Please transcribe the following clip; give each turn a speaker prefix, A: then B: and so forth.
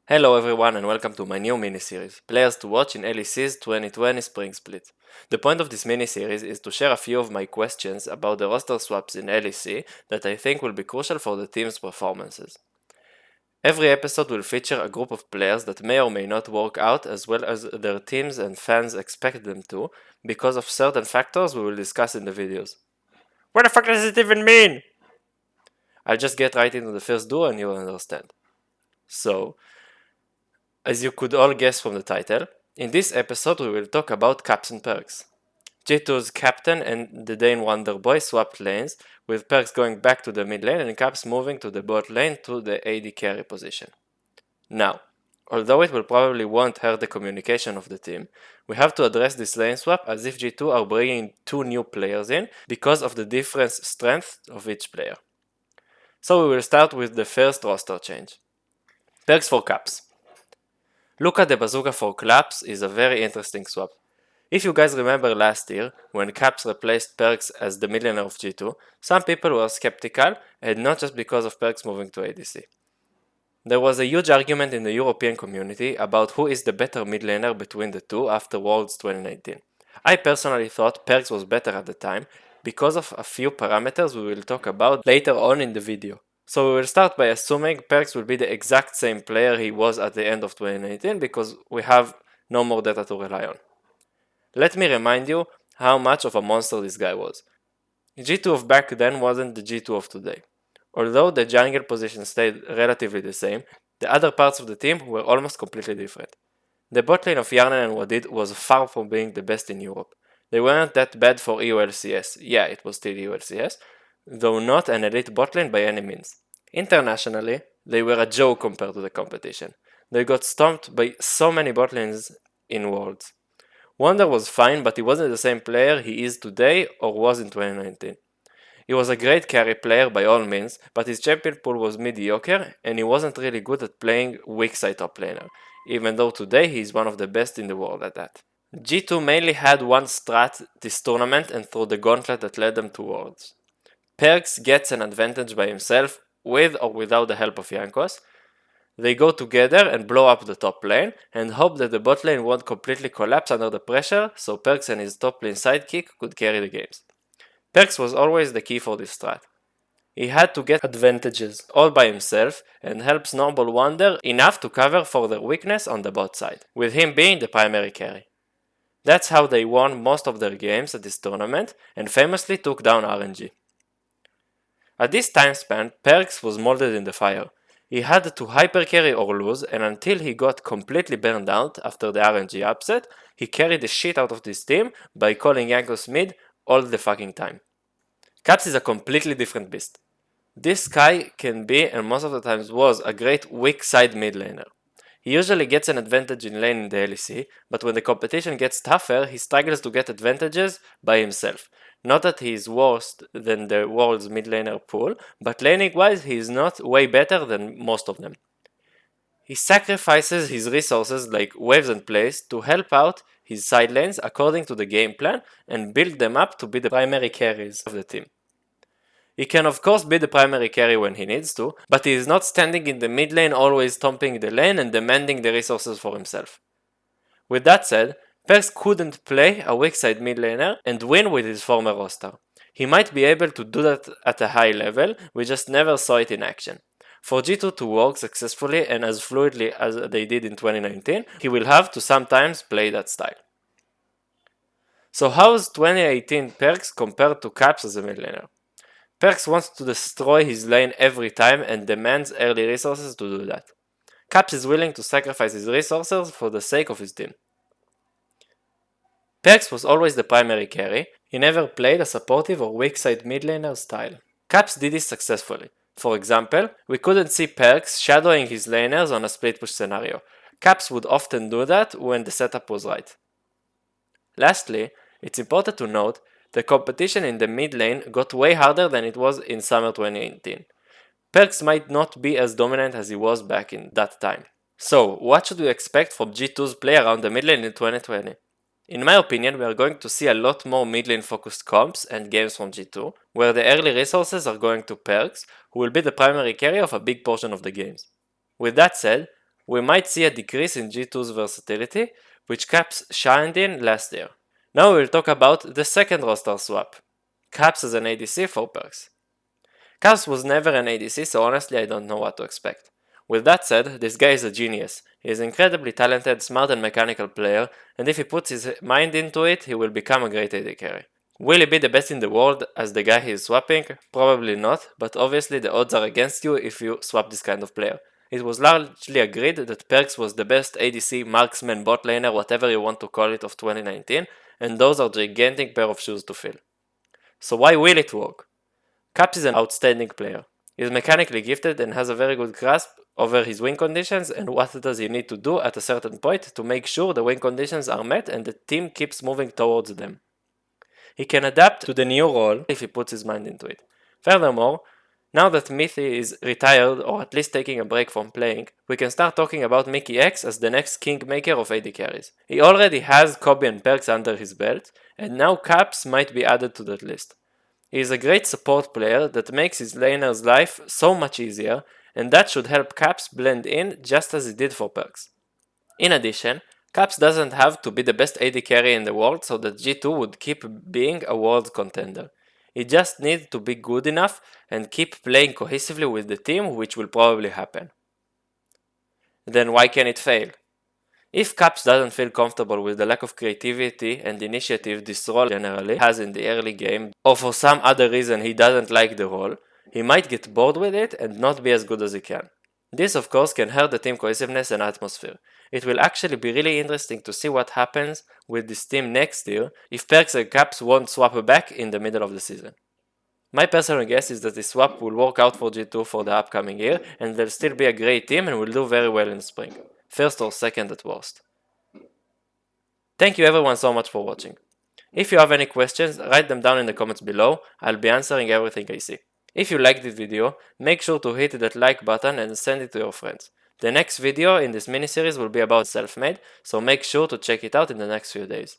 A: Hello everyone and welcome to my new mini-series, Players to Watch in LEC's 2020 Spring Split. The point of this mini-series is to share a few of my questions about the roster swaps in LEC that I think will be crucial for the team's performances. Every episode will feature a group of players that may or may not work out as well as their teams and fans expect them to, because of certain factors we will discuss in the videos. What the fuck does it even mean? I'll just get right into the first duo and you'll understand. So, as you could all guess from the title, in this episode we will talk about Caps and Perkz. G2's captain and the Dane Wonder Boy swapped lanes, with Perkz going back to the mid lane and Caps moving to the bot lane to the AD carry position. Now, although it will probably won't hurt the communication of the team, we have to address this lane swap as if G2 are bringing two new players in because of the different strength of each player. So we will start with the first roster change. Perkz for Caps. Look at the bazooka for Caps is a very interesting swap. If you guys remember last year, when Caps replaced Perkz as the mid laner of G2, some people were skeptical, and not just because of Perkz moving to ADC. There was a huge argument in the European community about who is the better mid laner between the two after Worlds 2019. I personally thought Perkz was better at the time, because of a few parameters we will talk about later on in the video. So we will start by assuming Perkz will be the exact same player he was at the end of 2019 because we have no more data to rely on. Let me remind you how much of a monster this guy was. G2 of back then wasn't the G2 of today. Although the jungle position stayed relatively the same, the other parts of the team were almost completely different. The bot lane of Yarnan and Wadid was far from being the best in Europe. They weren't that bad for EULCS, yeah it was still EULCS, though not an elite botlane by any means. Internationally, they were a joke compared to the competition. They got stomped by so many botlanes in Worlds. Wonder was fine, but he wasn't the same player he is today or was in 2019. He was a great carry player by all means, but his champion pool was mediocre and he wasn't really good at playing weak side top laner, even though today he is one of the best in the world at that. G2 mainly had one strat this tournament and through the gauntlet that led them to Worlds. Perkz gets an advantage by himself, with or without the help of Jankos. They go together and blow up the top lane, and hope that the bot lane won't completely collapse under the pressure, so Perkz and his top lane sidekick could carry the games. Perkz was always the key for this strat. He had to get advantages all by himself and help Snowball Wonder enough to cover for their weakness on the bot side, with him being the primary carry. That's how they won most of their games at this tournament and famously took down RNG. At this time span, Perkz was molded in the fire. He had to hypercarry or lose, and until he got completely burned out after the RNG upset, he carried the shit out of this team by calling Jankos mid all the fucking time. Caps is a completely different beast. This guy can be, and most of the times was, a great weak side mid laner. He usually gets an advantage in lane in the LEC, but when the competition gets tougher, he struggles to get advantages by himself. Not that he is worse than the world's mid laner pool, but laning wise he is not way better than most of them. He sacrifices his resources like waves and plays to help out his side lanes according to the game plan and build them up to be the primary carries of the team. He can of course be the primary carry when he needs to, but he is not standing in the mid lane always stomping the lane and demanding the resources for himself. With that said, Perkz couldn't play a weak side mid laner and win with his former roster. He might be able to do that at a high level, we just never saw it in action. For G2 to work successfully and as fluidly as they did in 2019, he will have to sometimes play that style. So how's 2018 Perkz compared to Caps as a mid laner? Perkz wants to destroy his lane every time and demands early resources to do that. Caps is willing to sacrifice his resources for the sake of his team. Perkz was always the primary carry, he never played a supportive or weak side mid laner style. Caps did this successfully. For example, we couldn't see Perkz shadowing his laners on a split push scenario. Caps would often do that when the setup was right. Lastly, it's important to note the competition in the mid lane got way harder than it was in summer 2018. Perkz might not be as dominant as he was back in that time. So, what should we expect from G2's play around the mid lane in 2020? In my opinion, we are going to see a lot more mid lane focused comps and games from G2, where the early resources are going to Perkz, who will be the primary carry of a big portion of the games. With that said, we might see a decrease in G2's versatility, which Caps shined in last year. Now we'll talk about the second roster swap, Caps as an ADC for Perkz. Caps was never an ADC, so honestly I don't know what to expect. With that said, this guy is a genius. He is incredibly talented, smart and mechanical player, and if he puts his mind into it, he will become a great AD carry. Will he be the best in the world as the guy he is swapping? Probably not, but obviously the odds are against you if you swap this kind of player. It was largely agreed that Perkz was the best ADC, marksman, bot laner, whatever you want to call it, of 2019, and those are gigantic pair of shoes to fill. So why will it work? Caps is an outstanding player. He is mechanically gifted and has a very good grasp over his win conditions and what does he need to do at a certain point to make sure the win conditions are met and the team keeps moving towards them. He can adapt to the new role if he puts his mind into it. Furthermore, now that Mithi is retired or at least taking a break from playing, we can start talking about Mickey X as the next kingmaker of AD carries. He already has Kobe and Perkz under his belt, and now Caps might be added to that list. He is a great support player that makes his laner's life so much easier, and that should help Caps blend in just as it did for Perkz. In addition, Caps doesn't have to be the best AD carry in the world so that G2 would keep being a world contender. He just needs to be good enough and keep playing cohesively with the team, which will probably happen. Then why can it fail? If Caps doesn't feel comfortable with the lack of creativity and initiative this role generally has in the early game, or for some other reason he doesn't like the role, he might get bored with it and not be as good as he can. This of course can hurt the team cohesiveness and atmosphere. It will actually be really interesting to see what happens with this team next year if Perkz and Caps won't swap back in the middle of the season. My personal guess is that this swap will work out for G2 for the upcoming year and they'll still be a great team and will do very well in spring. First or second at worst. Thank you everyone so much for watching. If you have any questions, write them down in the comments below, I'll be answering everything I see. If you liked this video, make sure to hit that like button and send it to your friends. The next video in this mini-series will be about self-made, so make sure to check it out in the next few days.